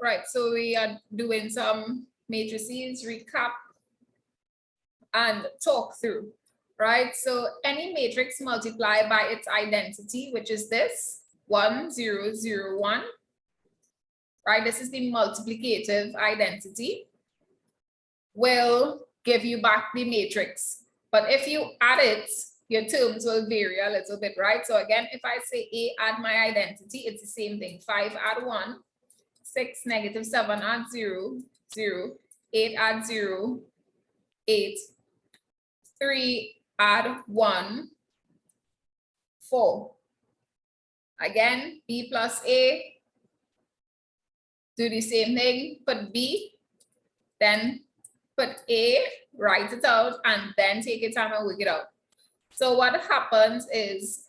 Right, so we are doing some matrices, recap, and talk through, right? So any matrix multiplied by its identity, which is this, 1, 0, 0, 1, right? This is the multiplicative identity, will give you back the matrix. But if you add it, your terms will vary a little bit, right? So again, if I say A add my identity, it's the same thing. 5 add 1, 6, negative 7 add 0, 0, 8 add 0, 8, 3 add 1, 4. Again, B plus A, do the same thing, put B, then put A, write it out, and then take your time and work it out. So what happens is,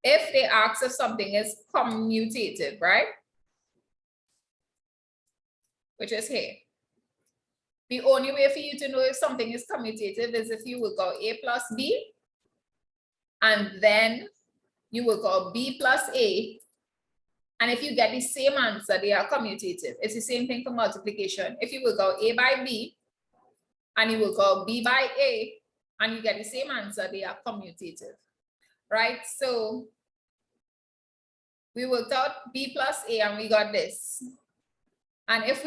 if they ask if something is commutative, right? Which is here. The only way for you to know if something is commutative is if you work out A plus B, and then you work out B plus A, and if you get the same answer, they are commutative. It's the same thing for multiplication. If you work out A by B, and you work out B by A, and you get the same answer, they are commutative, right? So we worked out B plus A, and we got this. And if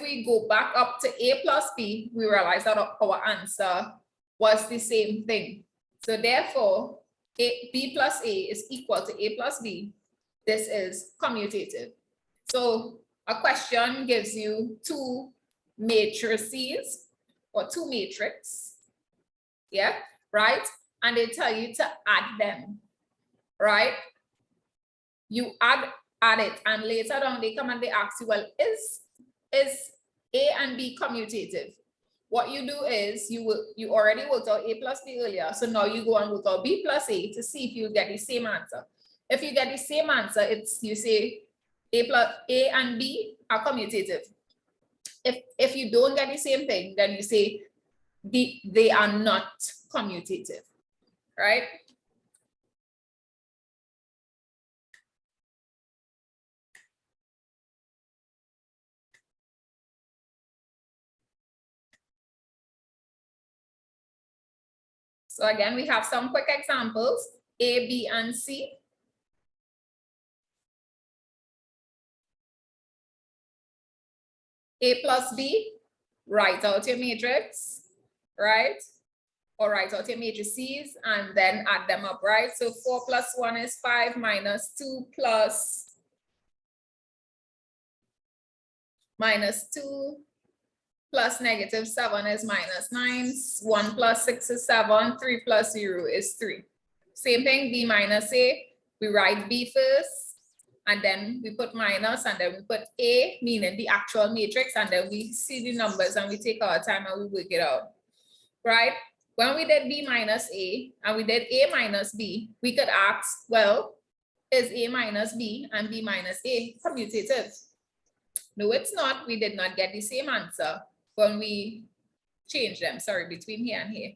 we go back up to A plus B, we realize that our answer was the same thing. So therefore, B plus A is equal to A plus B. This is commutative. So a question gives you two matrices or two matrices, yeah, right? And they tell you to add them, right? You add it, and later on they come and they ask you, well, is A and B commutative? What you do is you already worked out A plus B earlier, so now you go and work out B plus A to see if you get the same answer. If you get the same answer, you say A and B are commutative. If you don't get the same thing, then you say they are not commutative, right? So again, we have some quick examples, A, B, and C. A plus B, write out your matrix, right? Or write out your matrices and then add them up, right? So 4 plus 1 is 5 minus 2 plus -2 plus -7 is -9. 1 plus 6 is 7. 3 plus 0 is 3. Same thing, B minus A. We write B first, and then we put minus, and then we put A, meaning the actual matrix, and then we see the numbers and we take our time and we work it out, right? When we did B minus A and we did A minus B, we could ask, well, is A minus B and B minus A commutative? No, it's not. We did not get the same answer when we changed them, sorry, between here and here.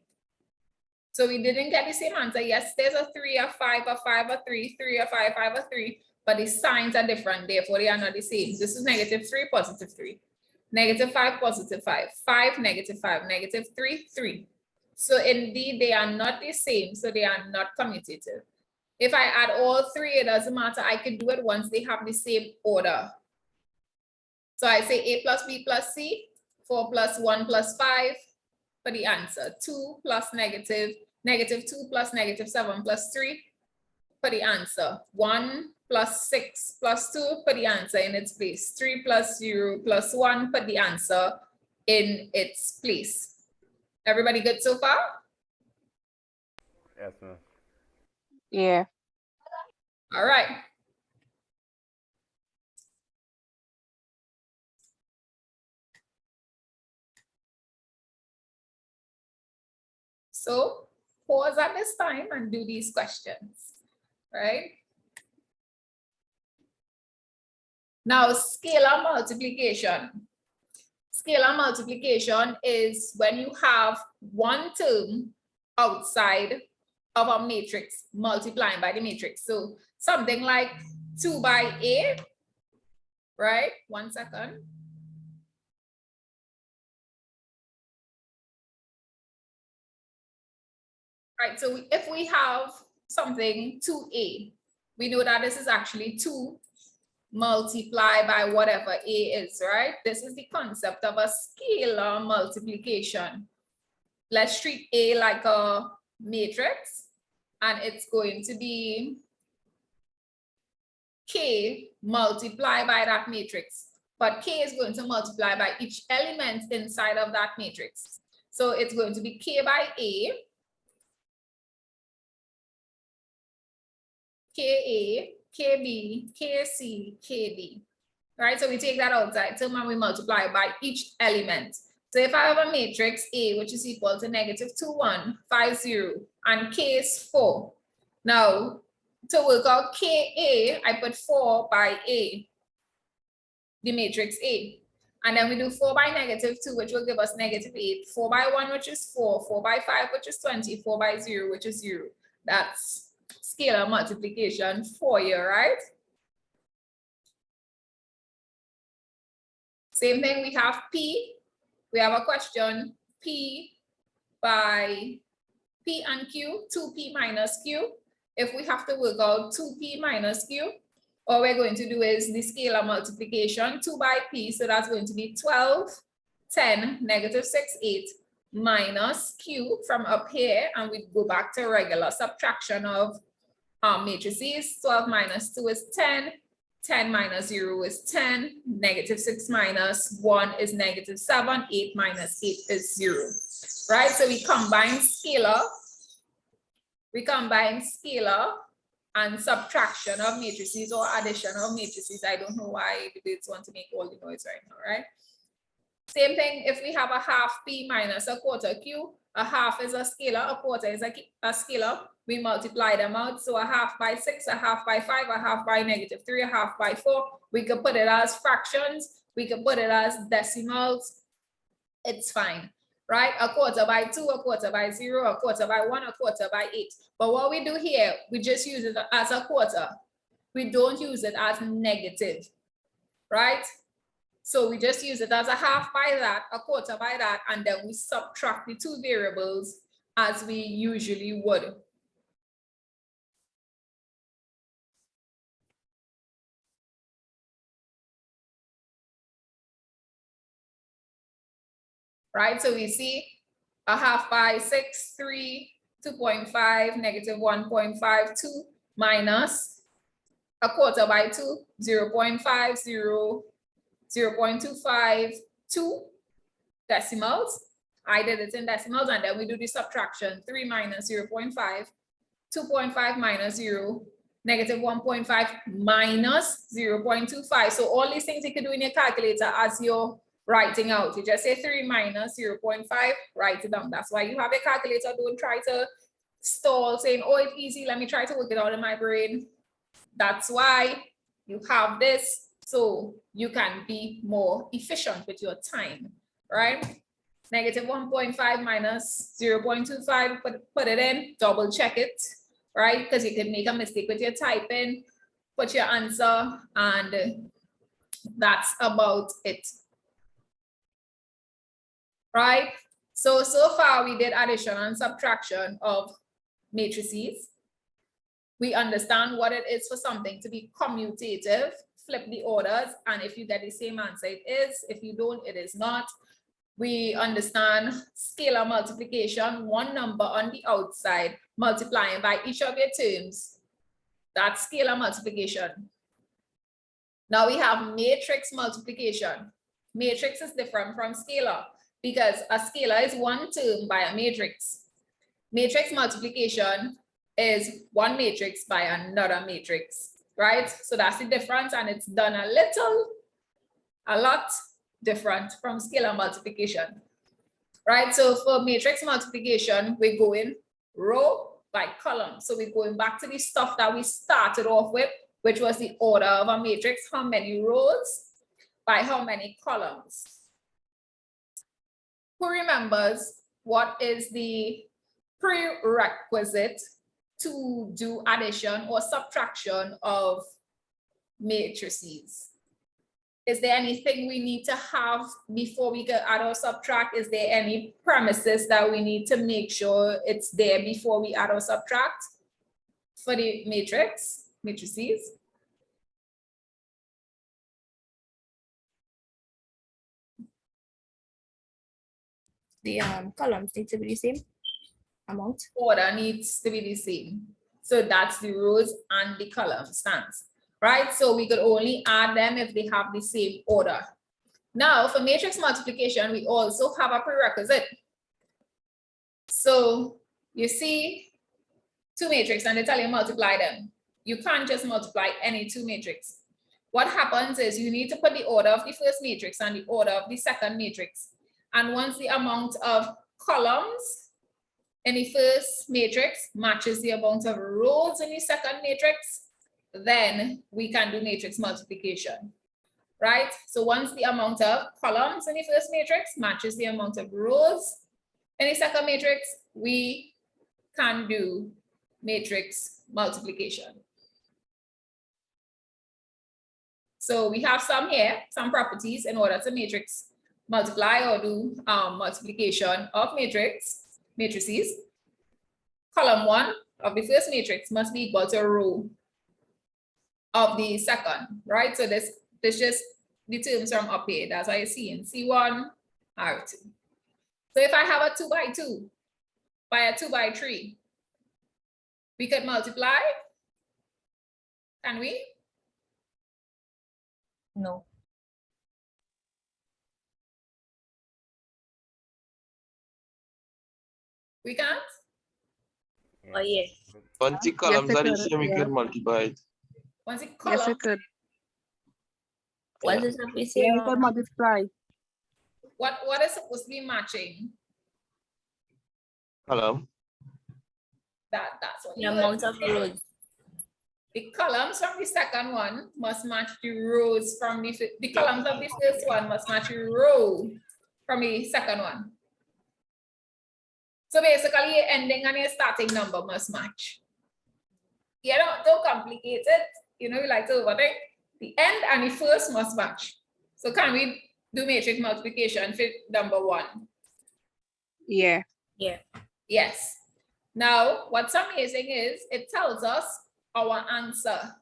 So we didn't get the same answer. Yes, there's a 3, a 5, a 5, a 3, 3, a 5, 5, a 3, but the signs are different, therefore they are not the same. This is -3, +3, -5, +5, 5, -5, -3, 3. So indeed, they are not the same, so they are not commutative. If I add all 3, it doesn't matter. I could do it once they have the same order. So I say A plus B plus C, 4 plus 1 plus 5 for the answer. 2 plus -2 plus -7 plus 3 for the answer. 1 plus 6 plus 2 for the answer in its place. 3 plus 0 plus 1 for the answer in its place. Everybody good so far? Yes, ma'am. Yeah. All right. So pause at this time and do these questions, right? Now, scalar multiplication. Scalar multiplication is when you have one term outside of a matrix multiplying by the matrix. So something like 2 by A right? 1 second. Right, so if we have something 2a, we know that this is actually 2 multiplied by whatever a is, right? This is the concept of a scalar multiplication. Let's treat a like a matrix, and it's going to be k multiplied by that matrix. But k is going to multiply by each element inside of that matrix. So it's going to be k by a, KA, KB, KC, KB, right? So we take that outside term and we multiply by each element. So if I have a matrix A, which is equal to negative 2, 1, 5, 0, and K is 4. Now, to work out KA, I put 4 by A, the matrix A. And then we do 4 by negative 2, which will give us negative 8, 4 by 1, which is 4, 4 by 5, which is 20, 4 by 0, which is 0. That's scalar multiplication for you, right? Same thing, we have P. We have a question, P by P and Q, 2P minus Q. If we have to work out 2P minus Q, all we're going to do is the scalar multiplication, 2 by P, so that's going to be 12, 10, negative 6, 8, minus Q from up here, and we go back to regular subtraction of matrices. 12 minus 2 is 10, 10 minus 0 is 10, negative 6 minus 1 is negative 7, 8 minus 8 is 0, right? So we combine scalar and subtraction of matrices or addition of matrices. I don't know why the kids want to make all the noise right now, right? Same thing if we have a half P minus a quarter Q. A half is a scalar, a quarter is a scalar. We multiply them out. So a half by 6, a half by 5, a half by negative 3, a half by 4. We could put it as fractions. We could put it as decimals. It's fine, right? A quarter by 2, a quarter by 0, a quarter by 1, a quarter by 8. But what we do here, we just use it as a quarter. We don't use it as negative, right? So we just use it as a half by that, a quarter by that, and then we subtract the two variables as we usually would. Right, so we see a half by 6, 3, 2.5, negative 1.52 minus a quarter by 2, 0.5, 0, 0.252 decimals. I did it in decimals, and then we do the subtraction. 3 minus 0.5, 2.5 minus 0, negative 1.5 minus 0.25. So all these things you can do in your calculator as you're writing out. You just say 3 minus 0.5, write it down. That's why you have a calculator. Don't try to stall saying, oh, it's easy, let me try to work it out in my brain. That's why you have this, so you can be more efficient with your time, right? Negative 1.5 minus 0.25, put it in, double check it, right? Because you can make a mistake with your typing, put your answer, and that's about it, right? So far we did addition and subtraction of matrices. We understand what it is for something to be commutative, flip the orders, and if you get the same answer, it is. If you don't, it is not. We understand scalar multiplication, one number on the outside, multiplying by each of your terms. That's scalar multiplication. Now we have matrix multiplication. Matrix is different from scalar because a scalar is one term by a matrix. Matrix multiplication is one matrix by another matrix, right? So that's the difference, and it's done a lot different from scalar multiplication, right? So for matrix multiplication, we're going row by column. So we're going back to the stuff that we started off with, which was the order of a matrix, how many rows by how many columns. Who remembers what is the prerequisite to do addition or subtraction of matrices? Is there anything we need to have before we can add or subtract? Is there any premises that we need to make sure it's there before we add or subtract for the matrices? The columns need to be the same amount. Order needs to be the same. So that's the rows and the column stands, right? So we could only add them if they have the same order. Now for matrix multiplication, we also have a prerequisite. So you see two matrices and they tell you multiply them. You can't just multiply any two matrices. What happens is you need to put the order of the first matrix and the order of the second matrix. And once the amount of columns in the first matrix matches the amount of rows in the second matrix, then we can do matrix multiplication, right? So once the amount of columns in the first matrix matches the amount of rows in the second matrix, we can do matrix multiplication. So we have some here, some properties in order to matrix multiply or do multiplication of matrices. Column 1 of the first matrix must be equal to a row of the second, right? So this just the terms from up here. That's why you see in C1, R2. So if I have a 2 by 2 by a 2 by 3, we could multiply. Can we? No. We can't? Oh, yeah. Once the columns are the same, we can multiply it. Once the Yes, column, I could. Once it's up the same Yeah, I could multiply. what is supposed to be matching? Column. That's what the you amount of say. rows. The columns from the second one must match the rows from the columns of the first one must match the row from the second one. So basically, your ending and your starting number must match. You don't complicate it. You know, you like to overthink. The end and the first must match. So can we do matrix multiplication for number 1? Yeah. Yeah. Yes. Now, what's amazing is it tells us our answer.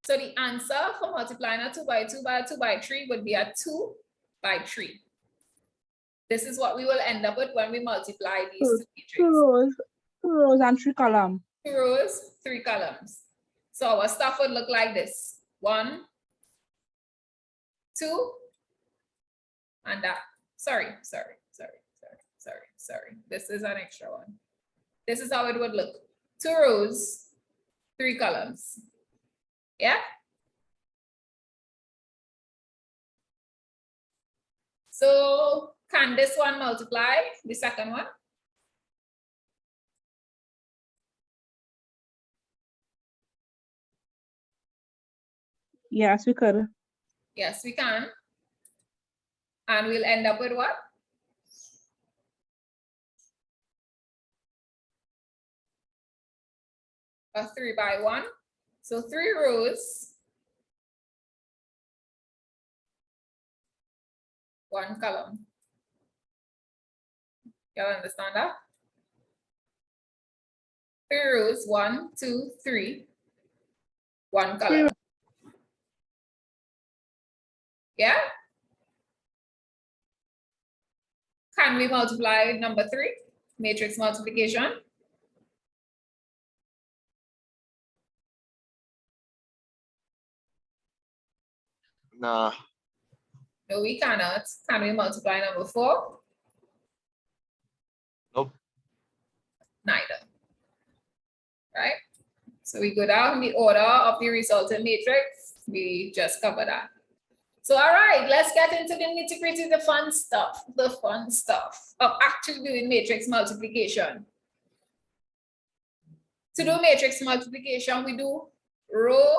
So the answer for multiplying a 2 by 2 by a 2 by 3 would be a 2 by 3. This is what we will end up with when we multiply these two matrices. 2 rows and 3 columns. 2 rows, 3 columns. So our stuff would look like this. 1, 2, and that. Sorry. This is an extra one. This is how it would look. 2 rows, 3 columns. Yeah? So can this one multiply the second one? Yes, we could. Yes, we can. And we'll end up with what? A 3 by 1. So 3 rows, 1 column. Y'all understand that? 3 rows, 1, 2, 3, 1 column. Yeah? Can we multiply number 3? Matrix multiplication. Nah. No, we cannot. Can we multiply number 4? Nope. Neither. Right? So we go down the order of the resultant matrix. We just covered that. So, all right, let's get into the nitty-gritty, the fun stuff of actually doing matrix multiplication. To do matrix multiplication, we do row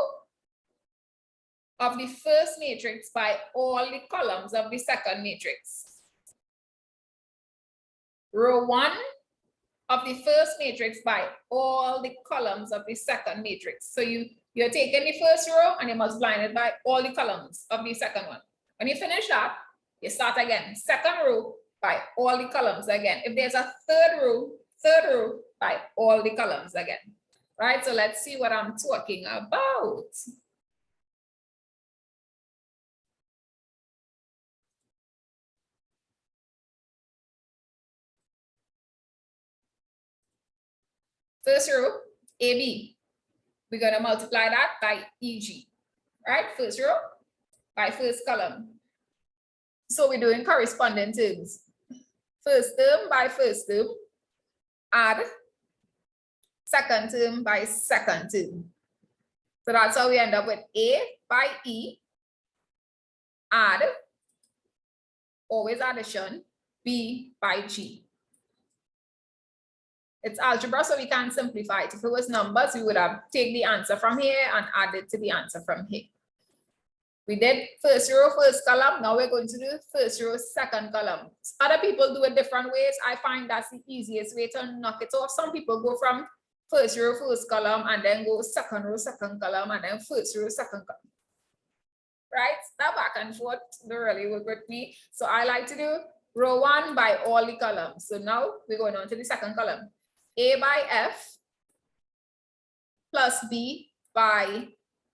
of the first matrix by all the columns of the second matrix. Row 1 of the first matrix by all the columns of the second matrix. So you're taking the first row and you're multiplying it by all the columns of the second one. When you finish that, you start again. Second row by all the columns again. If there's a third row by all the columns again. Right? So let's see what I'm talking about. First row, AB. We're going to multiply that by EG. Right? First row by first column. So we're doing corresponding terms. First term by first term. Add second term by second term. So that's how we end up with A by E. Add, always addition, B by G. It's algebra, so we can simplify it. If it was numbers, we would have taken the answer from here and added to the answer from here. We did first row, first column. Now we're going to do first row, second column. Other people do it different ways. I find that's the easiest way to knock it off. Some people go from first row, first column, and then go second row, second column, and then first row, second column. Right? That back and forth don't really work with me. So I like to do row 1 by all the columns. So now we're going on to the second column. A by F plus B by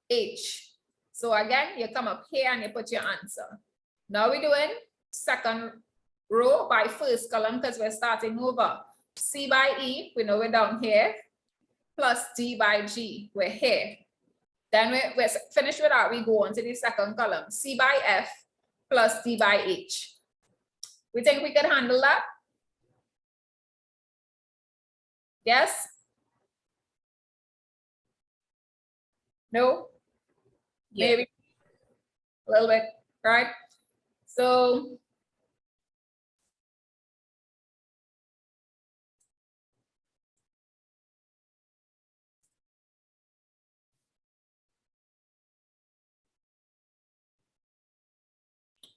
H. So again, you come up here and you put your answer. Now we're doing second row by first column because we're starting over. C by E, we know we're down here, plus D by G, we're here. Then we're finished with that, we go on to the second column. C by F plus D by H. We think we can handle that? Yes? No? Yeah. Maybe a little bit, right? So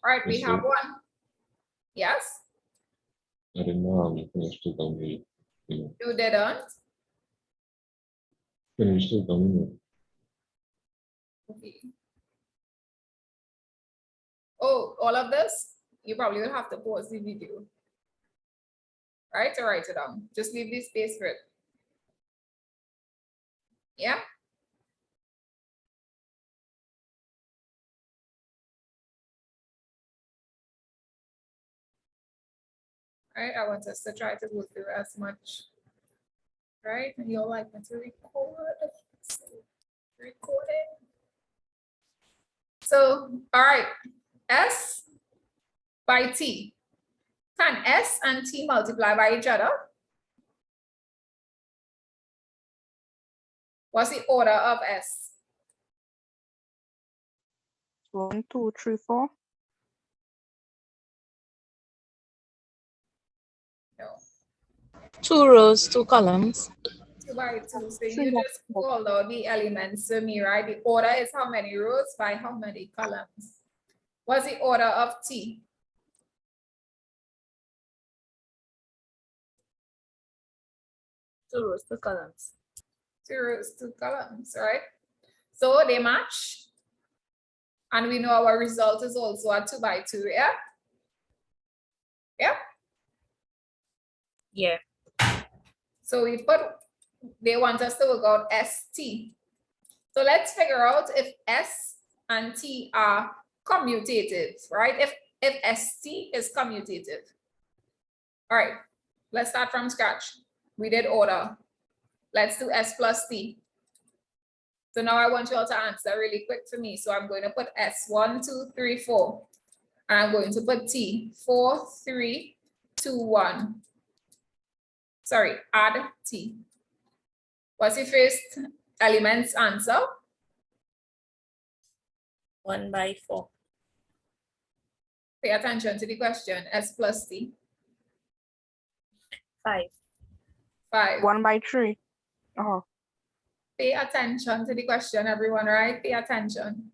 all right, we have one. Yes? I didn't know you finished it on the You didn't? finished it on the Okay. Oh, all of this? You probably will have to pause the video. Right? To write it down. Just leave this space for it. Yeah? Right? I want us to try to go through as much. Right? And you'll like me to record. So, recording. So, all right. S by T. Can S and T multiply by each other? What's the order of S? 1, 2, 3, 4. No. 2 rows, 2 columns. 2 by 2. So you just call out the elements to me, right? The order is how many rows by how many columns? What's the order of T? Two rows, 2 columns. 2 rows, 2 columns, right? So they match. And we know our result is also a 2 by 2, yeah? Yeah? Yeah. So we put, they want us to work out ST. So let's figure out if S and T are commutative, right? If ST is commutative. All right, let's start from scratch. We did order. Let's do S plus T. So now I want you all to answer really quick for me. So I'm going to put S 1, 2, 3, 4. And I'm going to put T 4, 3, 2, 1. Sorry, add T. What's the first element's answer? 1 by 4. Pay attention to the question. S plus T. 5. 5. 1 by 3. Oh, Pay attention to the question, everyone, right? Pay attention.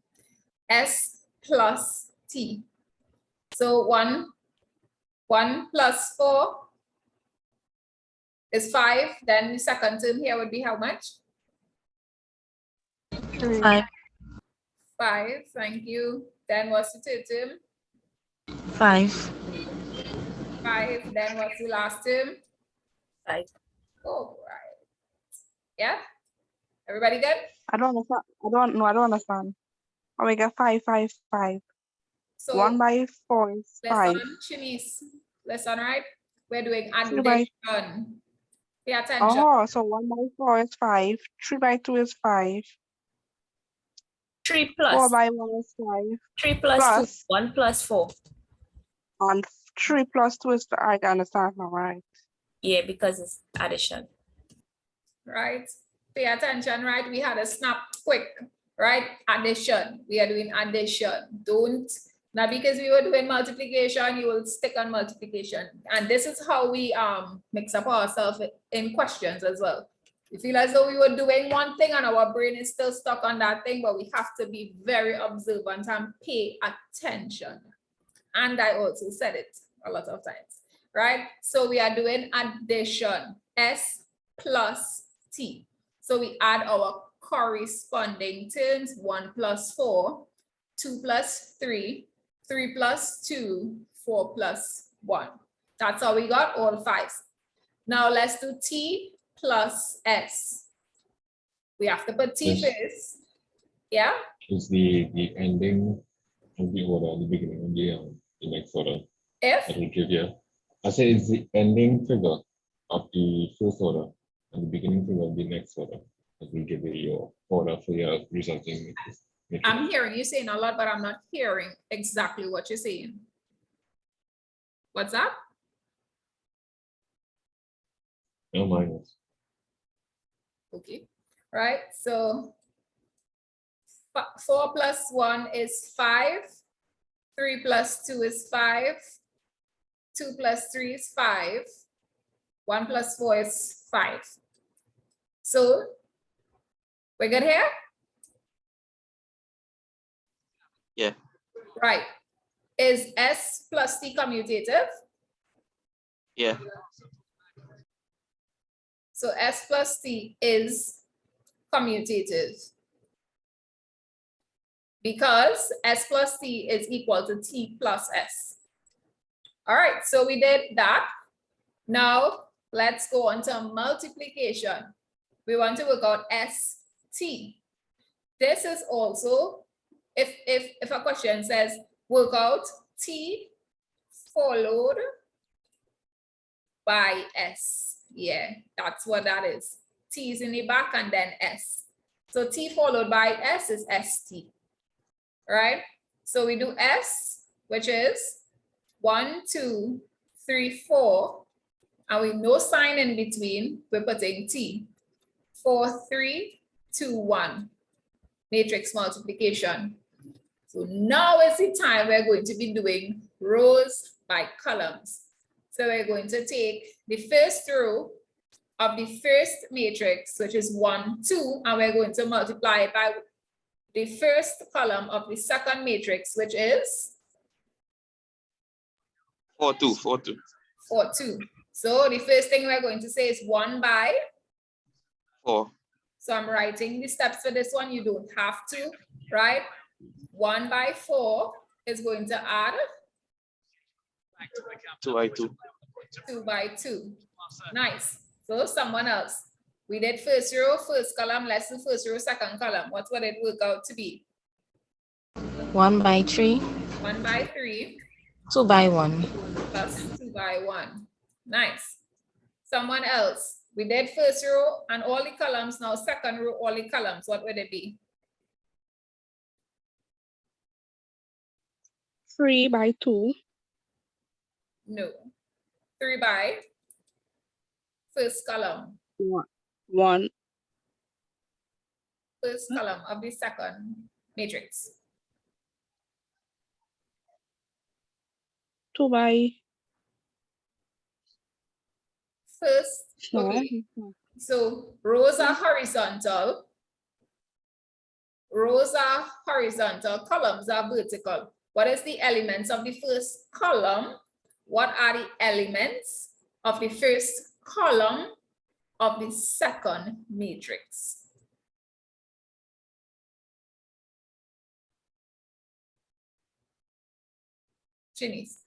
S plus T. So 1 plus 4 is 5. Then the second term here would be how much? 3. 5. 5. Thank you. Then what's the third term? 5. 5. Then what's the last term? 5. Oh, right. Yeah. Everybody good? I don't understand. I don't understand. Oh, we got 5, 5, 5. So 1 by 4 is 5. lesson, Shanice. Lesson, right? We're doing 3 by, addition. Pay attention. oh, so 1 by 4 is 5. 3 by 2 is 5. 3 4 plus. by 1 is 5. 3 plus 2. Plus, 1 plus 4. and 3 plus 2 is, I understand now, right? Yeah, because it's addition. Right? Pay attention, right? We had a snap quick, right? Addition. We are doing addition. Don't, now because we were doing multiplication, you will stick on multiplication. And this is how we mix up ourselves in questions as well. We feel as though we were doing one thing and our brain is still stuck on that thing, but we have to be very observant and pay attention. And I also said it a lot of times, right? So we are doing addition, S plus T. So we add our corresponding terms, 1 plus 4, 2 plus 3, 3 plus 2, 4 plus 1. That's how we got all 5s. Now let's do T plus S. We have to put T Yes. first. Yeah? It's the ending of the order, the beginning of the next order If that will give you. I say it's the ending figure of the first order and the beginning figure of the next order that will give you your order for your resulting matrix. I'm hearing you saying a lot, but I'm not hearing exactly what you're saying. What's that? No minus. Okay, right, so 4 plus 1 is 5, 3 plus 2 is 5, 2 plus 3 is 5, 1 plus 4 is 5. So we're good here? Yeah. Right. Is S plus T commutative? Yeah. So S plus T is commutative because S plus T is equal to T plus S. All right, so we did that. Now let's go on to multiplication. We want to work out ST. This is also, if a question says work out T followed by S. Yeah, that's what that is. T is in the back and then S. So T followed by S is ST, right? So we do S, which is 1, 2, 3, 4, and with no sign in between, we're putting T. 4, 3, 2, 1. Matrix multiplication. So now is the time we're going to be doing rows by columns. So we're going to take the first row of the first matrix, which is 1, 2, and we're going to multiply it by the first column of the second matrix, which is 4, 2, 4, 2. 4, 2. So the first thing we're going to say is 1 by 4. So I'm writing the steps for this one. You don't have to, right? 1 by 4 is going to add 2 by 2. 2 by 2. Nice. So someone else. We did first row, first column. Let's do first row, second column. What would it work out to be? 1 by 3. 1 by 3. 2 by 1. Plus 2 by 1. Nice. Someone else. We did first row and all the columns. Now second row, all the columns. What would it be? 3 by 2. No. 3 by first column. 1. First column of the second matrix. 2 by First, 4. okay. So rows are horizontal. Rows are horizontal, columns are vertical. What is the elements of the first column? What are the elements of the first column of the second matrix? Janice.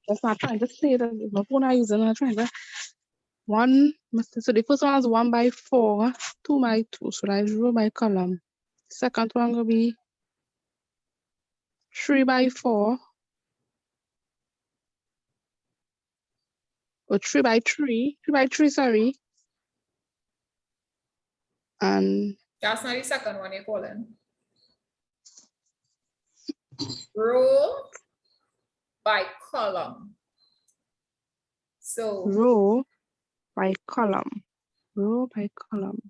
That's not trying to say that my phone I use, I'm trying to so the first one is 1 by 4, 2 by 2. So that's row by column. Second one will be 3 by 4. Or 3 by 3. 3 by 3, sorry. And That's not the second one you're calling. Row by column. So row by column. Row by column.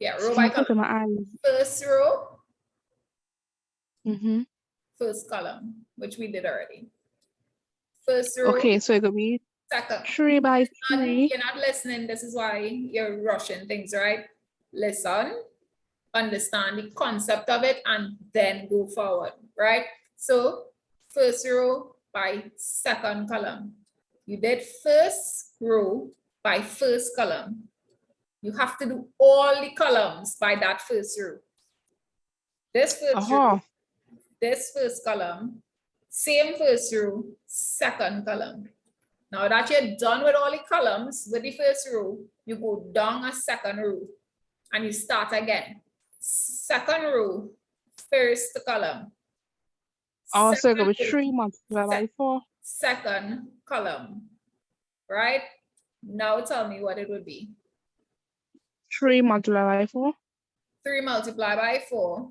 yeah, row by column. My eyes. First row, Mm-hmm. first column, which we did already. First row, Okay, so it could be second. 3 by 3. You're not listening. This is why you're rushing things, right? Listen, understand the concept of it, and then go forward, right? So first row by second column. You did first row by first column. You have to do all the columns by that first row. This first row, this first column, same first row, second column. Now that you're done with all the columns with the first row, you go down a second row and you start again. Second row, first column. So it could be Second row, 3 multiplied by 4. second column, right? Now tell me what it would be. 3 multiplied by 4. 3 multiplied by 4.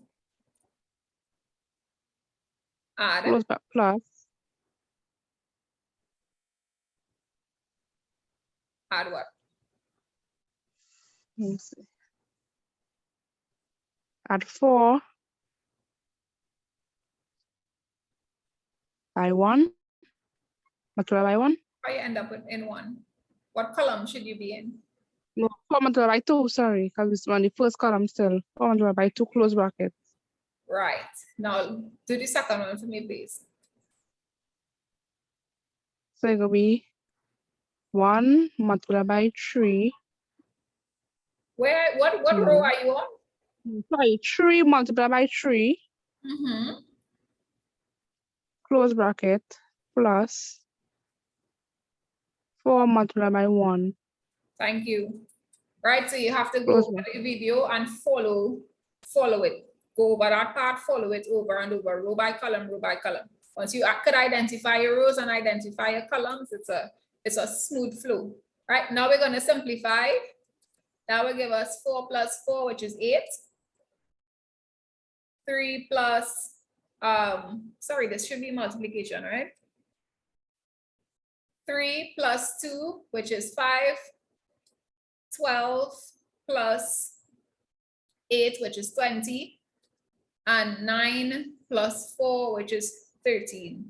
Add. Plus. Add what? Let me see. Add 4 by 1. Multiplied by 1. How you end up in 1? What column should you be in? No, 4 multiplied by 2, sorry, because it's on the first column still. 4 multiplied by 2, close bracket. Right. Now do the second one for me, please. So it will be 1 multiplied by 3. What row are you on? Sorry, 3 multiplied by 3. Mm-hmm. Close bracket, plus 4 multiplied by 1. Thank you. Right, so you have to go Close over the video and follow it. Go over that part, follow it over and over, row by column, row by column. Once you could identify your rows and identify your columns, it's a smooth flow. Right, now we're going to simplify. That will give us 4 plus 4, which is 8. 3 plus, sorry, this should be multiplication, right? 3 plus 2, which is 5. 12 plus 8, which is 20. And 9 plus 4, which is 13.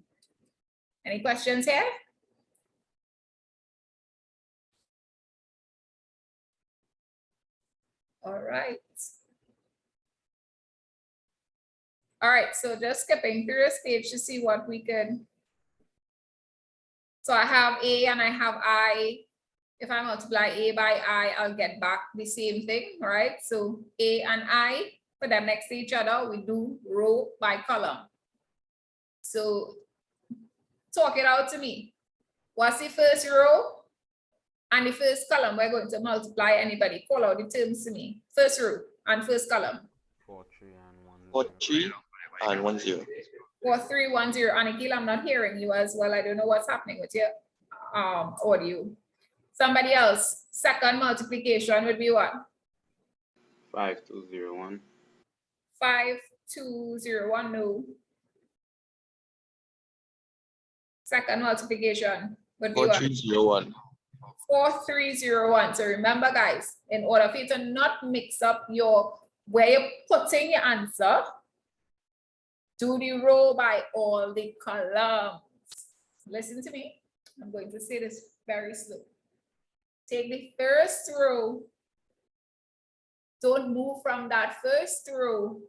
Any questions here? All right. All right, so just skipping through a stage to see what we could. So I have A and I have I. If I multiply A by I, I'll get back the same thing, right? So A and I, put them next to each other, we do row by column. So talk it out to me. What's the first row and the first column we're going to multiply? Anybody call out the terms to me. First row and first column. 4, 3, and 1, 0. 4, 3, 1, 0. Anikil, I'm not hearing you as well. I don't know what's happening with your audio. Somebody else. Second multiplication would be what? 5, 2, 0, 1. 5, 2, 0, 1, no. Second multiplication would be 4, what? 3, 0, 1. 4, 3, 0, 1. So remember, guys, in order for you to not mix up where you're putting your answer, do the row by all the columns. Listen to me. I'm going to say this very slow. Take the first row. Don't move from that first row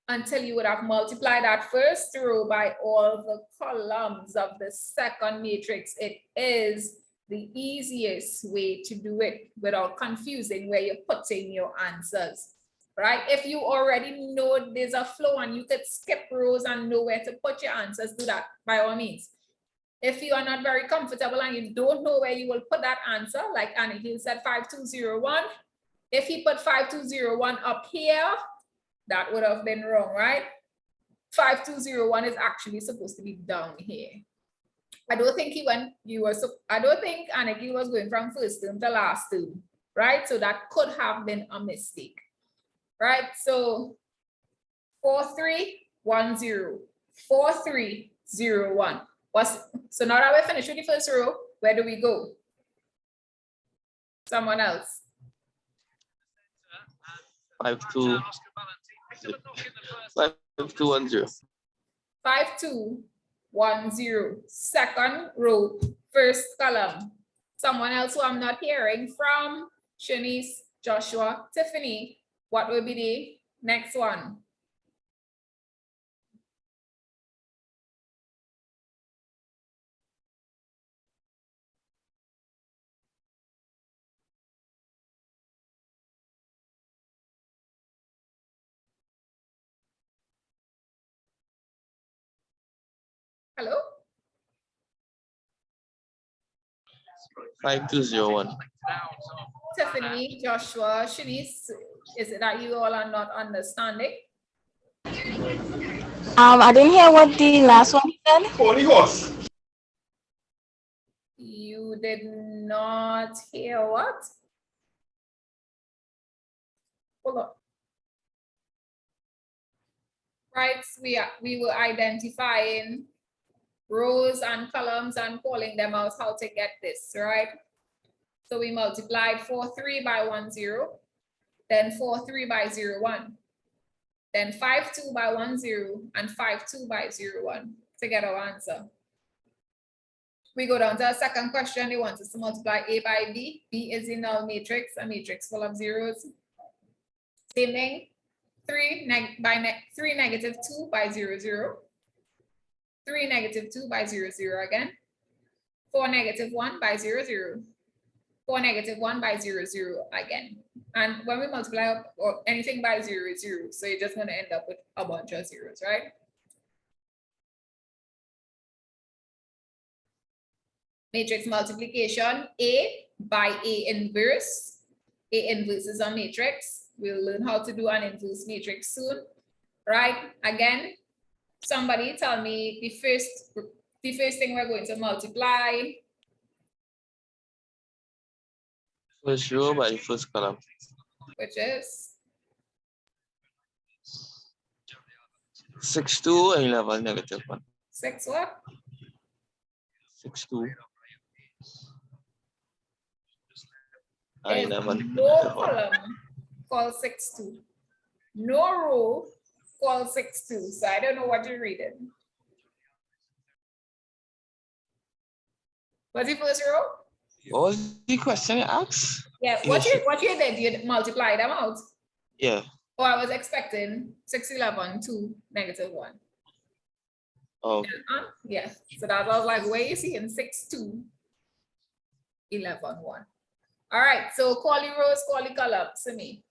until you would have multiplied that first row by all the columns of the second matrix. It is the easiest way to do it without confusing where you're putting your answers, right? If you already know there's a flow and you could skip rows and know where to put your answers, do that by all means. If you are not very comfortable and you don't know where you will put that answer, like Annie said 5201, if he put 5201 up here, that would have been wrong, right? 5201 is actually supposed to be down here. I don't think I don't think Annie was going from first term to last term, right? So that could have been a mistake, right? So 4310, 4301. So now that we're finished with the first row, where do we go? Someone else. 5210. 5210, second row, first column. Someone else who I'm not hearing from, Shanice, Joshua, Tiffany, what will be the next one? Hello? 5201. Tiffany, Joshua, Shanice, is it that you all are not understanding? I didn't hear what the last one said. You did not hear what? Hold on. Right, we were identifying rows and columns and calling them out how to get this, right? So we multiplied 43 by 10, then 43 by 01, then 52 by 10, and 52 by 01 to get our answer. We go down to our second question. They want us to multiply A by B. B is in our matrix, a matrix full of zeros. Same thing, 3 negative 2 by 0, 0. 3 negative 2 by 0, 0 again. 4 negative 1 by 0, 0. 4 negative 1 by 0, 0 again. And when we multiply up or anything by 0 is 0. So you're just going to end up with a bunch of zeros, right? Matrix multiplication, A by A inverse. A inverse is a matrix. We'll learn how to do an inverse matrix soon, right? Again, somebody tell me the first thing we're going to multiply. First row by first column. Which is 62 and 11 negative 1. 6 what? 62 There's and 11 no negative 1. column called 62. No row called 62. So I don't know what you're reading. What's the first row? What was the question you asked? Yeah, what you did, you multiply them out. Yeah. Oh, I was expecting 611, 2, negative 1. Oh, Yeah, so that was like, where you see in 6, 2, 11, 1. All right, so call the rows, call the columns to me.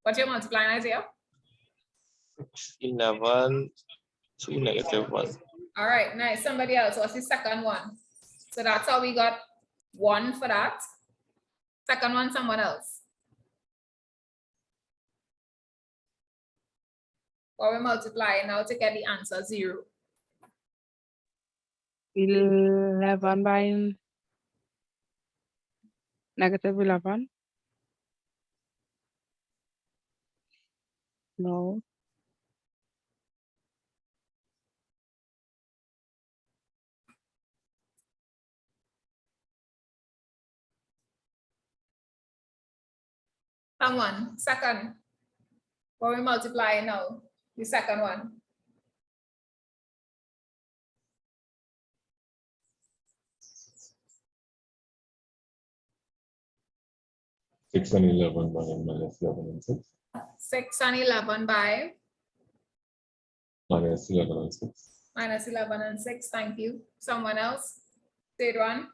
What you multiplying, Isaiah? 11, 2 negative 1. All right, nice. Somebody else, what's the second one? So that's how we got 1 for that. Second one, someone else. Or we multiply now to get the answer 0. 11 by negative 11. No. Someone, second. Or we multiply now, the second one. Six and 11 by minus 11 and 6. 6 and 11 by Minus 11 and 6. minus 11 and 6. Thank you. Someone else? Third one.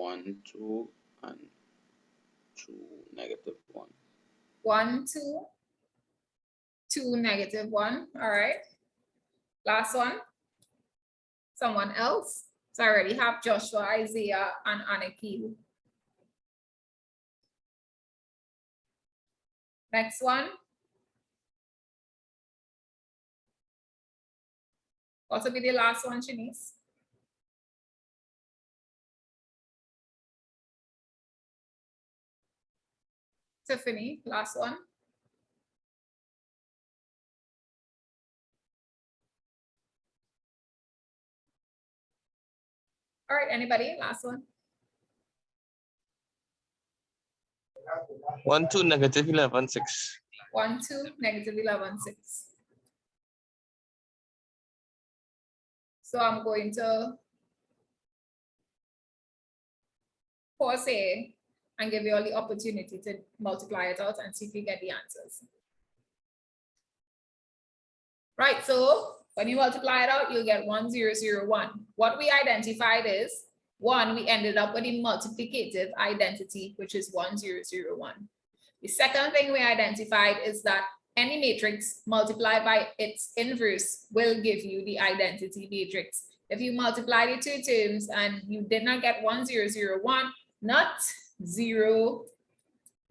1, 2, and 2, -1. 1, 2, 2, -1. All right. Last one. Someone else. So I already have Joshua, Isaiah, and Anaki. Next one. What will be the last one, Shanice? Tiffany, last one. All right, anybody? Last one. 1, 2, -11, 6. 1, 2, -11, 6. So I'm going to pause here and give you all the opportunity to multiply it out and see if you get the answers. Right, so when you multiply it out, you'll get 1, 0, 0, 1. What we identified is 1, we ended up with a multiplicative identity, which is 1, 0, 0, 1. The second thing we identified is that any matrix multiplied by its inverse will give you the identity matrix. If you multiply the two terms and you did not get 1, 0, 0, 1, not 0,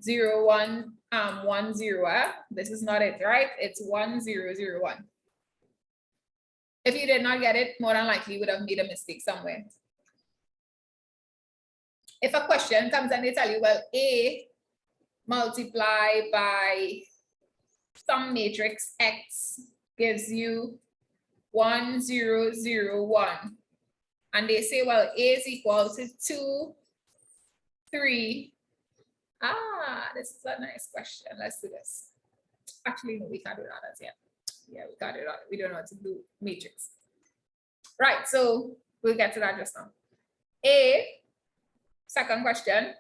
0, 1, 1, 0, this is not it, right? It's 1, 0, 0, 1. If you did not get it, more than likely you would have made a mistake somewhere. If a question comes and they tell you, well, A multiply by some matrix X gives you 1, 0, 0, 1. And they say, well, A is equal to 2, 3. This is a nice question. Let's do this. Actually, no, we can't do that as yet. Yeah, we got it out. We don't know how to do matrix. Right, so we'll get to that just now. Second question.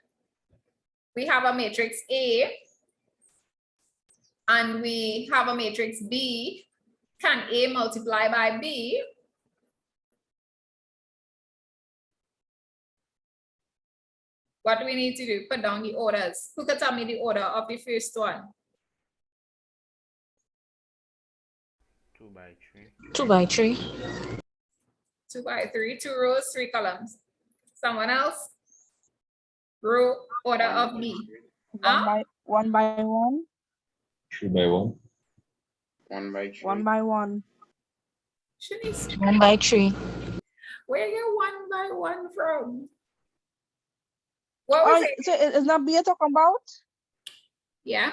We have a matrix A and we have a matrix B. Can A multiply by B? What do we need to do? Put down the orders. Who can tell me the order of the first one? 2 by 3. 2 by 3. 2 by 3, 2 rows, 3 columns. Someone else? Row order of B. 1 by 1. 3 by 1. 1 by 3. 1 by 1. Shanice, 1 by 3. where you 1 by 1 from? What was it? So is not B you're talking about? Yeah.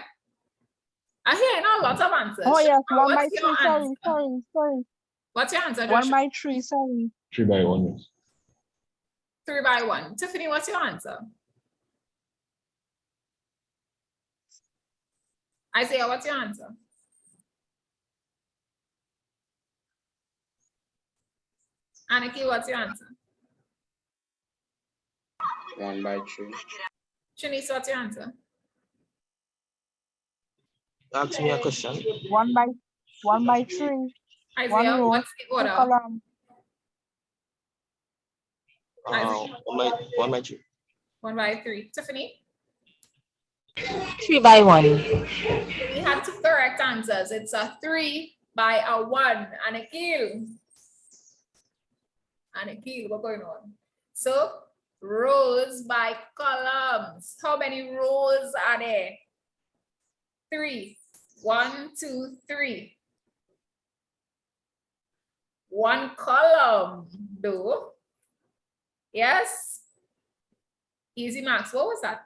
I hear a lot of answers. Oh yes, 1 by What's 3. your Sorry. answer? What's your answer, 1 Joshua? by 3. Sorry. 3 by 1. 3 by 1. Tiffany, what's your answer? Isaiah, what's your answer? Aniki, what's your answer? 1 by 3. Shanice, what's your answer? Ask me a question. 1 by 3. Isaiah, 1 row, what's the 2 order? column. 1 by 3. 1 by 3. Tiffany? 3 by 1. We had 2 correct answers. It's a 3 by a 1. Aniki, what's going on? So, rows by columns. How many rows are there? 3. 1, 2, 3. 1 column, though. Yes? Easy Max, what was that?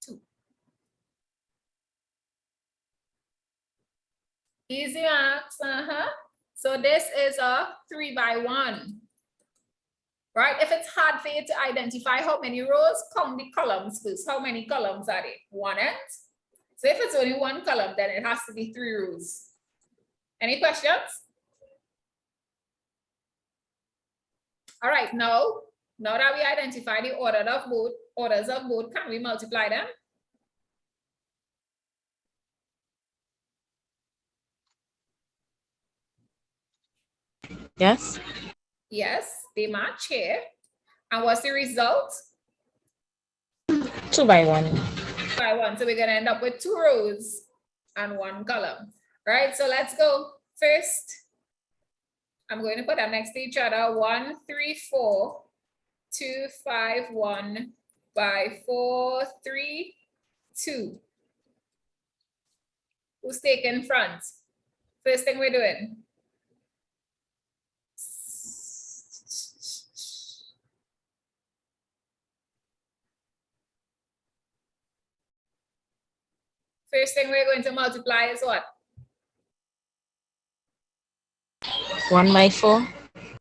2. Easy Max, So this is a 3 by 1. Right? If it's hard for you to identify how many rows, count the columns first. How many columns are there? 1 and? So if it's only 1 column, then it has to be 3 rows. Any questions? All right, now that we identify the orders of both, can we multiply them? Yes. Yes, they match here. And what's the result? 2 by 1. By 1. So we're going to end up with 2 rows and 1 column. Right? So let's go. First, I'm going to put them next to each other. 1, 3, 4, 2, 5, 1 by 4, 3, 2. Who's taking front? First thing we're doing. First thing we're going to multiply is what? 1 by 4.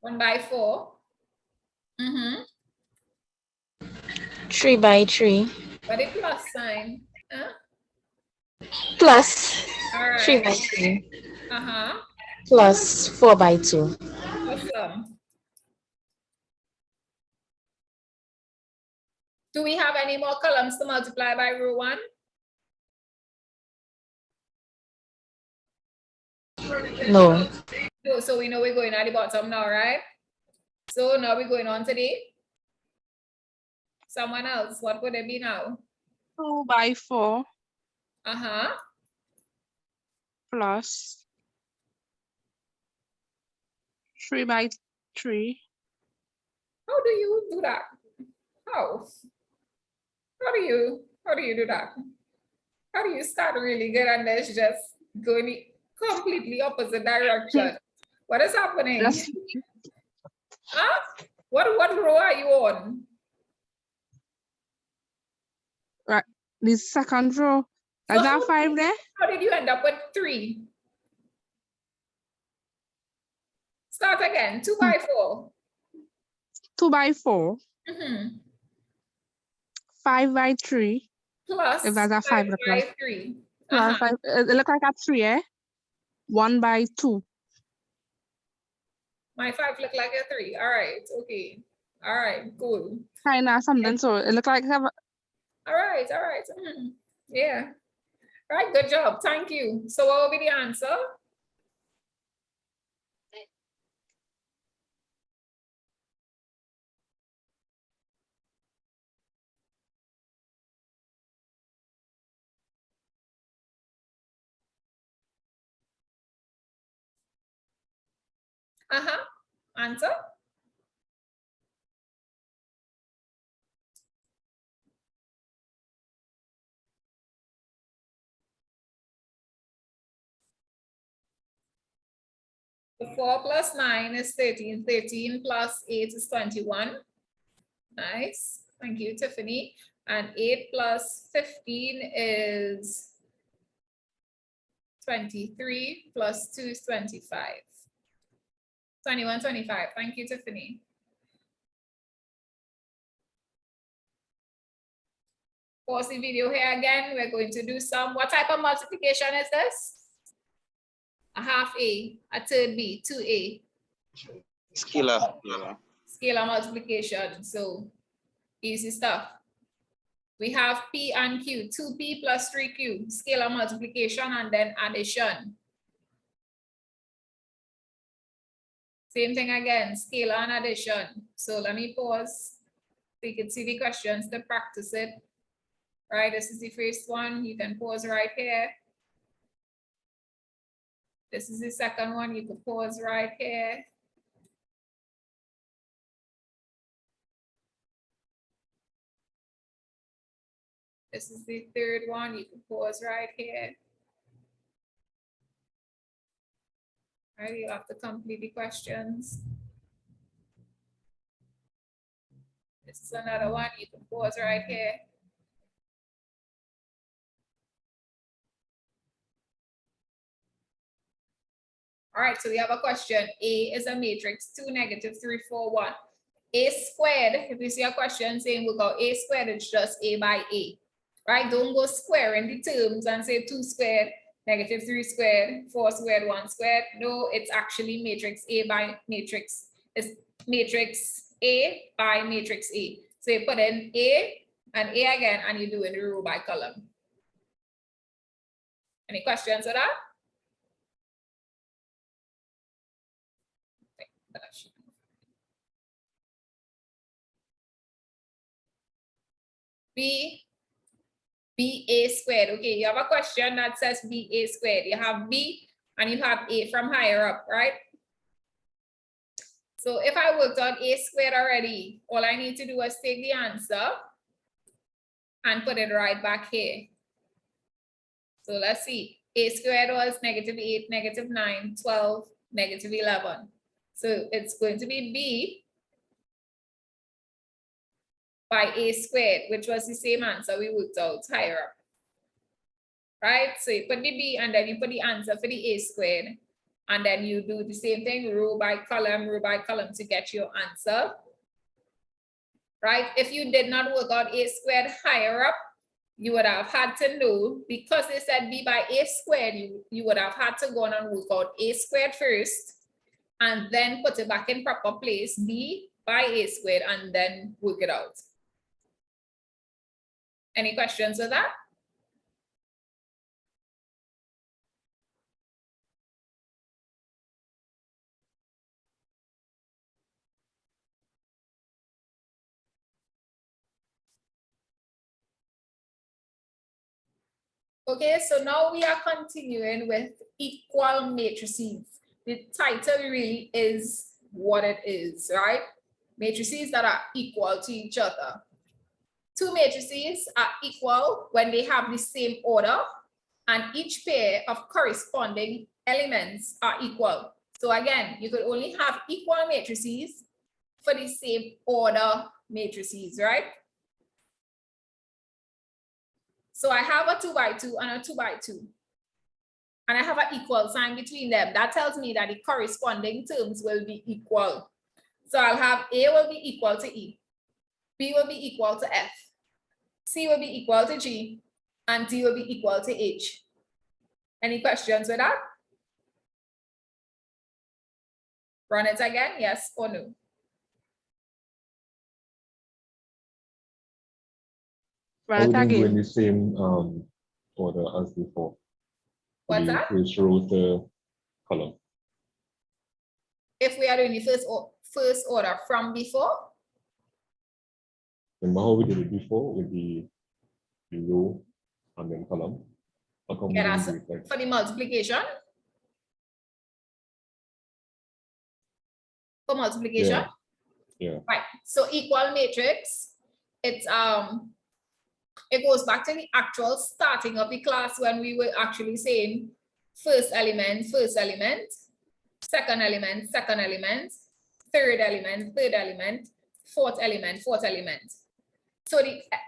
1 by 4. 3 by 3. But the plus sign. Huh? Plus All 3 right. by 3. Uh-huh. Plus 4 by 2. Awesome. Do we have any more columns to multiply by row 1? No. No, so we know we're going at the bottom now, right? So now we're going on to the someone else. What would it be now? 2 by 4 Uh-huh. plus 3 by 3. How do you do that? How? How do you do that? How do you start really good and then it's just going completely opposite direction? What is happening? Just Huh? What row are you on? the second row. Is So that 5 there? how did you end up with 3? Start again. 2 by 4. 2 by 4, Mhm. 5 by 3. Plus If that's a 5 look by like. 3. Plus 5, it look like a 3, eh? 1 by 2. My 5 look like a 3. All right. Okay. All right. Cool. Kind of something, so it look like have All right. All right. Yeah. All right. Good job. Thank you. So what will be the answer? Answer. So 4 plus 9 is 13. 13 plus 8 is 21. Nice. Thank you, Tiffany. And 8 plus 15 is 23 plus 2 is 25. 21, 25. Thank you, Tiffany. Pause the video here again. We're going to do some, what type of multiplication is this? A half A, a third B, 2A. Scalar. Scalar multiplication. So easy stuff. We have P and Q, 2P plus 3Q, scalar multiplication and then addition. Same thing again, scalar and addition. So let me pause so you can see the questions to practice it. Right, this is the first one. You can pause right here. This is the second one. You can pause right here. This is the third one. You can pause right here. All right, you have to complete the questions. This is another one. You can pause right here. All right, so we have a question. A is a matrix 2, -3, 4, 1. A squared, if you see a question saying we go A squared, it's just A by A, right? Don't go squaring the terms and say 2 squared, -3 squared, 4 squared, 1 squared. No, it's actually matrix A by matrix. It's matrix A by matrix A. So you put in A and A again, and you do it row by column. Any questions with that? BA squared. Okay, you have a question that says BA squared. You have B and you have A from higher up, right? So if I worked out A squared already, all I need to do is take the answer and put it right back here. So let's see. A squared was -8, -9, 12, -11. So it's going to be B by A squared, which was the same answer we worked out higher up. Right? So you put the B and then you put the answer for the A squared. And then you do the same thing, row by column to get your answer. Right? If you did not work out A squared higher up, you would have had to know, because they said B by A squared, you would have had to go on and work out A squared first, and then put it back in proper place, B by A squared, and then work it out. Any questions with that? Okay, so now we are continuing with equal matrices. The title really is what it is, right? Matrices that are equal to each other. Two matrices are equal when they have the same order and each pair of corresponding elements are equal. So again, you could only have equal matrices for the same order matrices, right? So I have a 2 by 2 and a 2 by 2. And I have an equal sign between them. That tells me that the corresponding terms will be equal. So I'll have A will be equal to E, B will be equal to F, C will be equal to G, and D will be equal to H. Any questions with that? Run it again, yes or no? I wouldn't go in the same order as before. What's the that? First row to column. If we are doing the first order from before? Remember how we did it before with the row and then column? How come we Yeah, didn't that's do it like for the multiplication. For multiplication. Yeah. Right. So equal matrix, it's it goes back to the actual starting of the class when we were actually saying first element, second element, third element, fourth element. So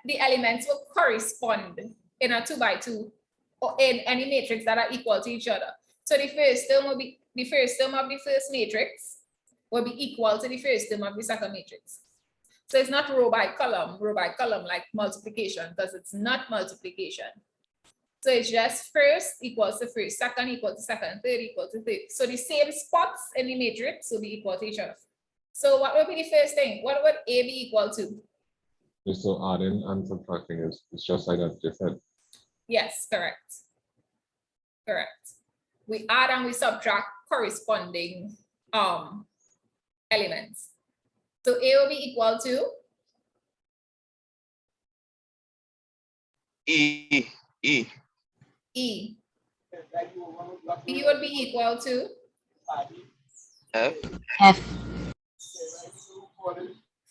the elements will correspond in a 2 by 2 or in any matrix that are equal to each other. So the first term will be the first term of the first matrix will be equal to the first term of the second matrix. So it's not row by column like multiplication, because it's not multiplication. So it's just first equals to first, second equals to second, third equals to third. So the same spots in the matrix will be equal to each other. So what will be the first thing? What would A be equal to? So adding and subtracting is just like I just said. Yes, correct. Correct. We add and we subtract corresponding elements. So A will be equal to E. E. B would be equal to F. F.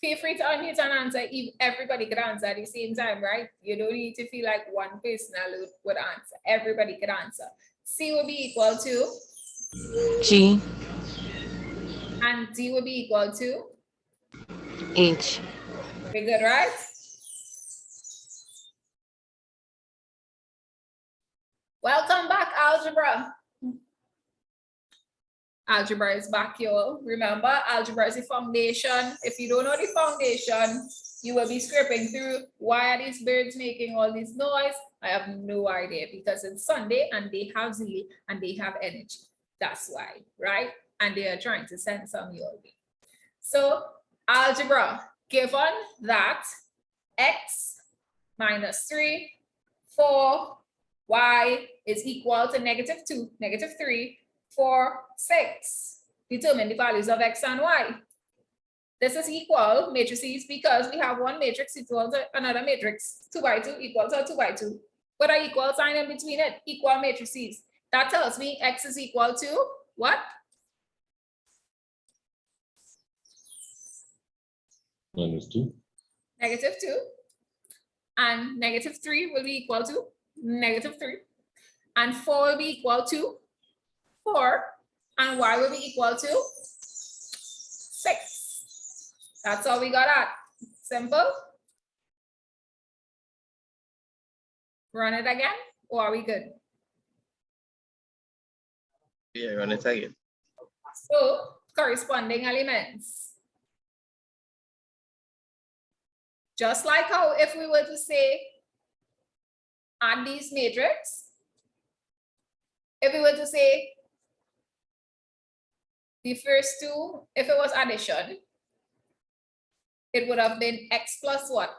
feel free to unmute and answer if everybody could answer at the same time, right? You don't need to feel like one person alone would answer. Everybody could answer. C will be equal to G. And D will be equal to H. very good, right? Welcome back, algebra. Algebra is back, y'all. Remember, algebra is the foundation. If you don't know the foundation, you will be scraping through. Why are these birds making all this noise? I have no idea, because it's Sunday and they have zeal and they have energy. That's why, right? And they are trying to send some your way. So algebra, given that x minus 3, 4, y is equal to -2, -3, 4, 6. Determine the values of x and y. This is equal matrices because we have one matrix equal to another matrix. 2 by 2 equal to 2 by 2. Put an equal sign in between it. Equal matrices. That tells me X is equal to what? -2. -2. And -3 will be equal to -3. And 4 will be equal to 4. And Y will be equal to 6. That's all we got at. Simple. Run it again, or are we good? Yeah, run it again. So, corresponding elements. Just like how if we were to say, add these matrix, if we were to say the first two, if it was addition, it would have been X plus what?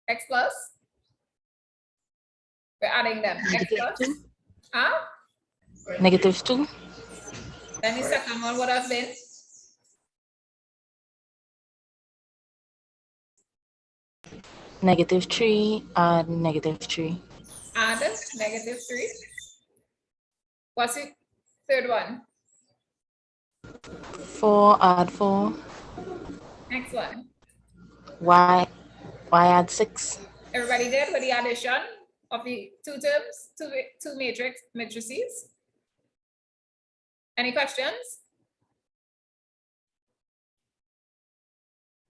X plus? We're adding them. X plus? -2. Huh? -2. Then the second one would have been -3 and -3. add -3. What's the third one? 4 add 4. Next one. Y add 6. Everybody good with the addition of the two terms, two matrices? Any questions?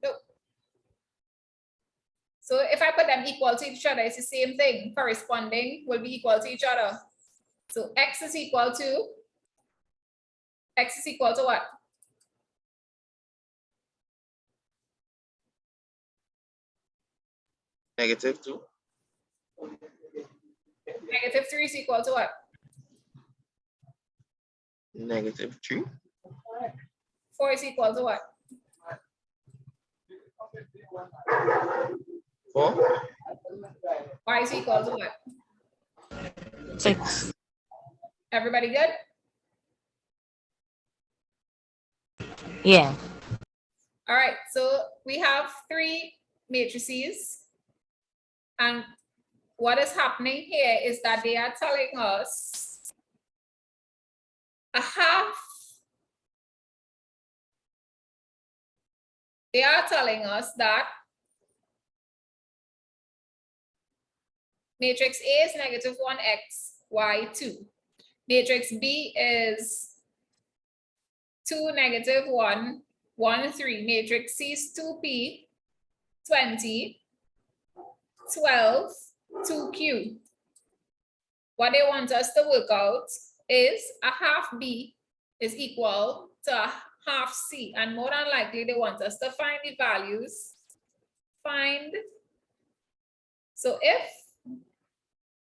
No. So if I put them equal to each other, it's the same thing. Corresponding will be equal to each other. So X is equal to what? -2. -3 is equal to what? -3. 4 is equal to what? 4. Y is equal to what? 6. Everybody good? Yeah. All right, so we have 3 matrices. And what is happening here is that they are telling us a half. They are telling us that matrix A is -1x, y 2. Matrix B is 2, -1, 1, 3. Matrix C is 2p, 20, 12, 2q. What they want us to work out is a half B is equal to a half C, and more than likely they want us to find the values. So if,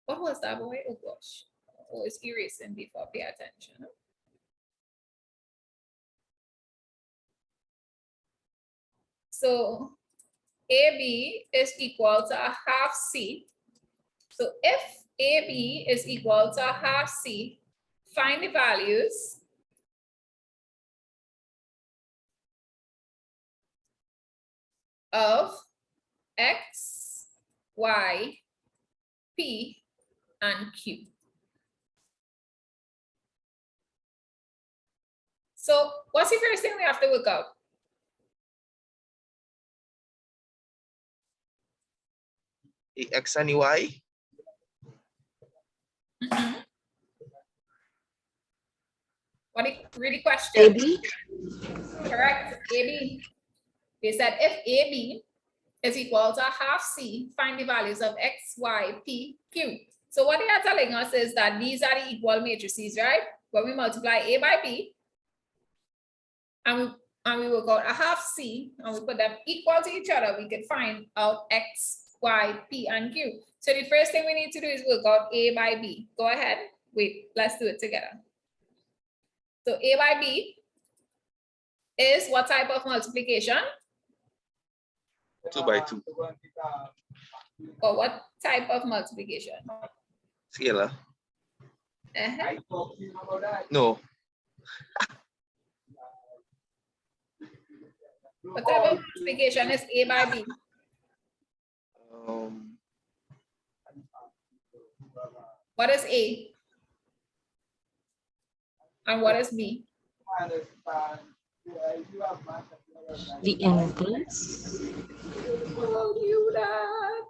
what was that, boy? Oh gosh, oh, it's erasing before pay attention. So AB is equal to a half C. So if AB is equal to a half C, find the values of X, Y, P, and Q. So what's the first thing we have to work out? The X and the Y. What is really question? AB. Correct, AB. They said if AB is equal to a half C, find the values of X, Y, P, Q. So what they are telling us is that these are the equal matrices, right? When we multiply A by B, and we work out a half C, and we put them equal to each other, we can find out X, Y, P, and Q. So the first thing we need to do is work out A by B. Go ahead. Wait, let's do it together. So A by B is what type of multiplication? 2 by 2. Or what type of multiplication? Scalar. No. What type of multiplication is A by B? What is A? And what is B? The inverse. Who told you that?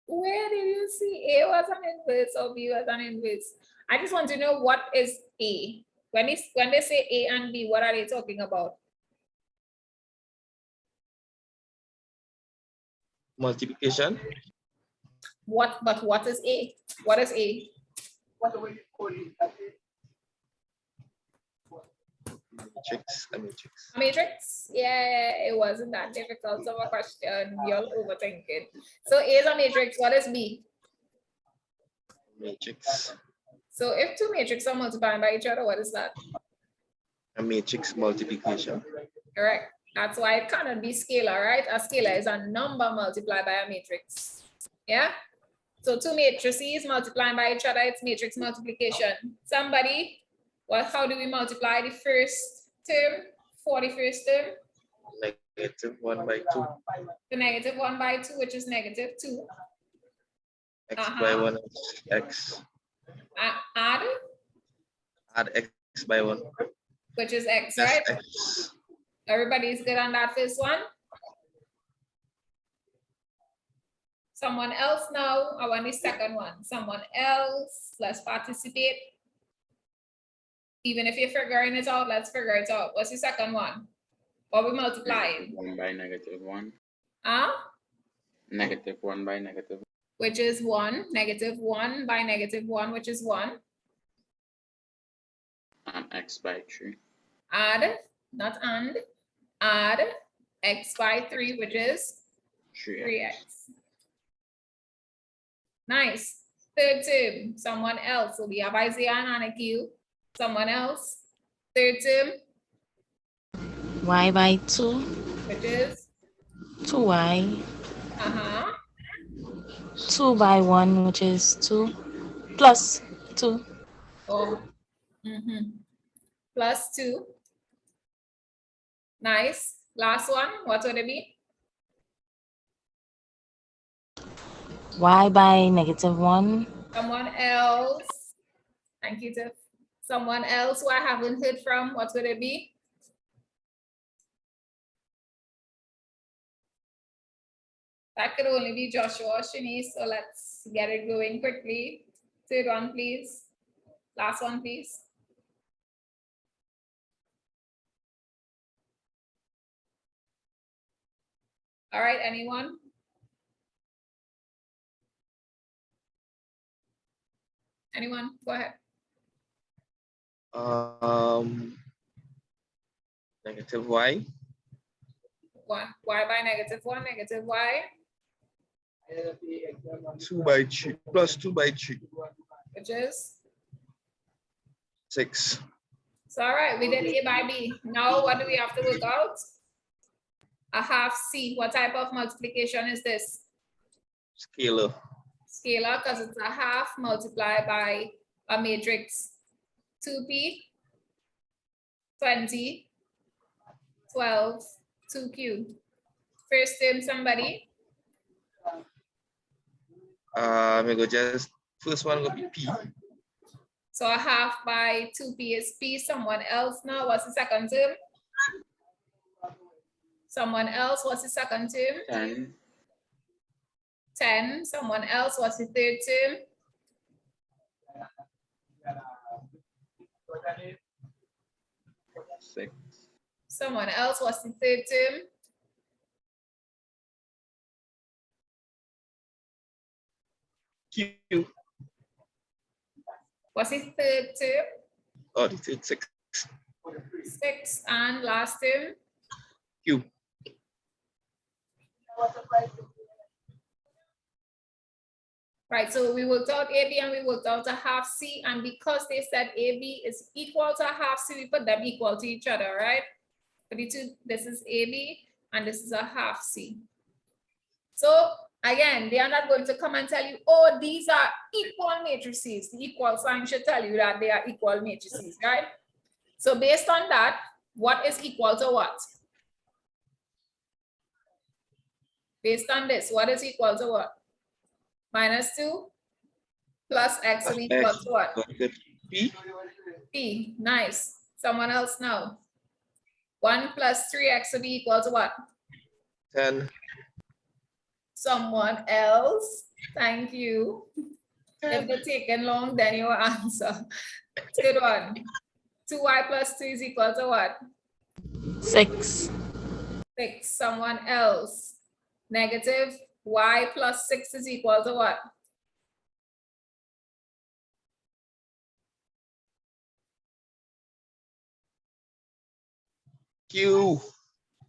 Where did you see A was an inverse or B was an inverse? I just want to know what is A. When they say A and B, what are they talking about? Multiplication. But what is A? What is A? Matrix. A matrix. A matrix? Yeah, it wasn't that difficult of a question. You'll overthink it. So A is a matrix. What is B? Matrix. So if two matrices are multiplying by each other, what is that? A matrix multiplication. Correct. That's why it cannot be scalar, right? A scalar is a number multiplied by a matrix. Yeah? So two matrices multiplying by each other, it's matrix multiplication. Somebody, well, how do we multiply the first term for the first term? Negative 1 by 2. The negative 1 by 2, which is negative 2. X by 1 is x. Add, Add x by 1. which is x, That's right? x. Everybody's good on that first one? Someone else now, I want the second one. Someone else, let's participate. Even if you're figuring it out, let's figure it out. What's the second one? What we multiplying? 1 by negative 1. Huh? Negative 1 by negative 1. Which is 1. Negative 1 by negative 1, which is 1. And x by 3. Add, not and, add x by 3, which is 3x. Nice. Third term, someone else. So we have Isaiah and Anakiu. Someone else. Third term, Y by 2. which is 2y. 2 2 by 1, which is 2. Plus 2. Oh. Plus 2. Nice. Last one, what would it be? Y by negative 1. Someone else. Thank you, Tiff. Someone else who I haven't heard from, what would it be? That could only be Joshua or Shanice, so let's get it going quickly. Third one, please. Last one, please. All right, anyone? Anyone? Go ahead. Negative y. 1. Y by negative 1, negative y, 2 by 3. Plus 2 by 3. which is? 6. So, all right, we did A by B. Now, what do we have to work out? A half C. What type of multiplication is this? Scalar. Scalar, because it's a half multiplied by a matrix. 2p, 20, 12, 2q. First term, somebody. We go just first one will be p. So a half by 2p is p. Someone else now, what's the second term? Someone else, what's the second term? 10. 10. Someone else, what's the third term? 6. Someone else, what's the third term? Q. What's the third term? Oh, the third 6. 6. And last term? Q. Right, so we worked out AB and we worked out a half C, and because they said AB is equal to a half C, we put them equal to each other, right? For the two, this is AB and this is a half C. So Again, they are not going to come and tell you, oh, these are equal matrices. The equal sign should tell you that they are equal matrices, right? So based on that, what is equal to what? Based on this, what is equal to what? -2 plus x will be equal to what? P. P. Nice. Someone else now. 1 plus 3x will be equal to what? 10. Someone else. Thank you. If they're taking long, then you will answer. Good one. 2y plus 2 is equal to what? 6. 6. Someone else. Negative y plus 6 is equal to what? Q.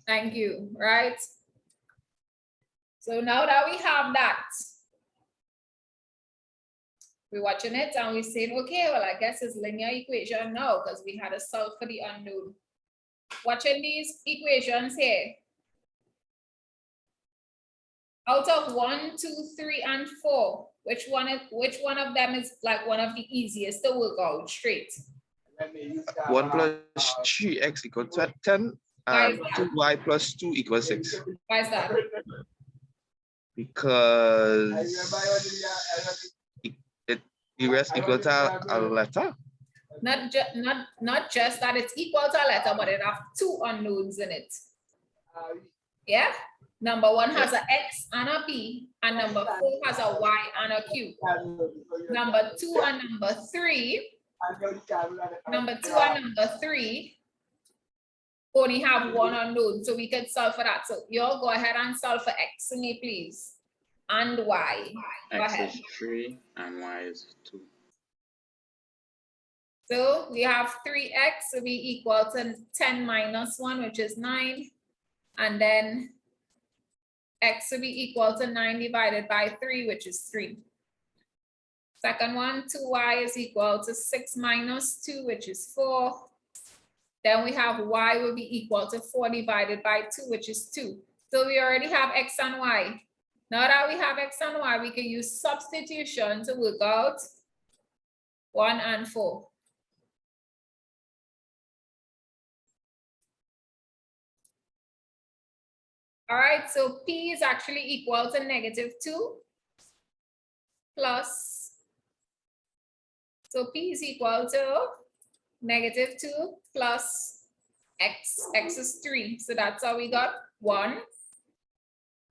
Thank you, right? So now that we have that, we're watching it and we're saying, okay, well, I guess it's linear equation now because we had to solve for the unknown. Watching these equations here. Out of 1, 2, 3, and 4, which one of them is like one of the easiest to work out straight? 1 plus 3x equals 10 and 2y plus 2 equals 6. Why is that? Because the rest equal to a letter. Not just that it's equal to a letter, but it has 2 unknowns in it. Yeah? Number 1 has an X and a P, and number 4 has a Y and a Q. Number 2 and number 3. Number 2 and number 3 only have 1 unknown, so we can solve for that. So you all go ahead and solve for X for me, please. And Y. Go X ahead. is 3 and Y is 2. So we have 3x will be equal to 10 minus 1, which is 9. And then x will be equal to 9 divided by 3, which is 3. Second one, 2y is equal to 6 minus 2, which is 4. Then we have y will be equal to 4 divided by 2, which is 2. So we already have x and y. Now that we have x and y, we can use substitution to work out 1 and 4. All right, so P is actually equal to -2 plus, so P is equal to -2 plus x, x is 3. So that's how we got 1,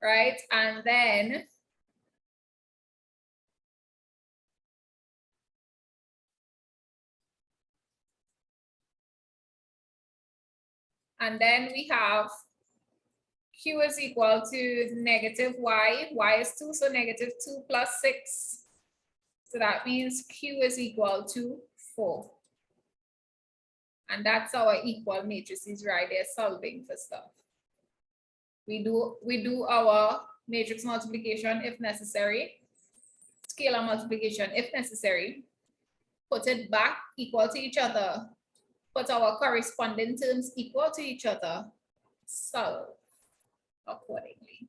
right? And then we have Q is equal to -y, y is 2, so -2 plus 6. So that means Q is equal to 4. And that's our equal matrices right there, solving for stuff. We do our matrix multiplication if necessary, scalar multiplication if necessary, put it back equal to each other, put our corresponding terms equal to each other, solve accordingly.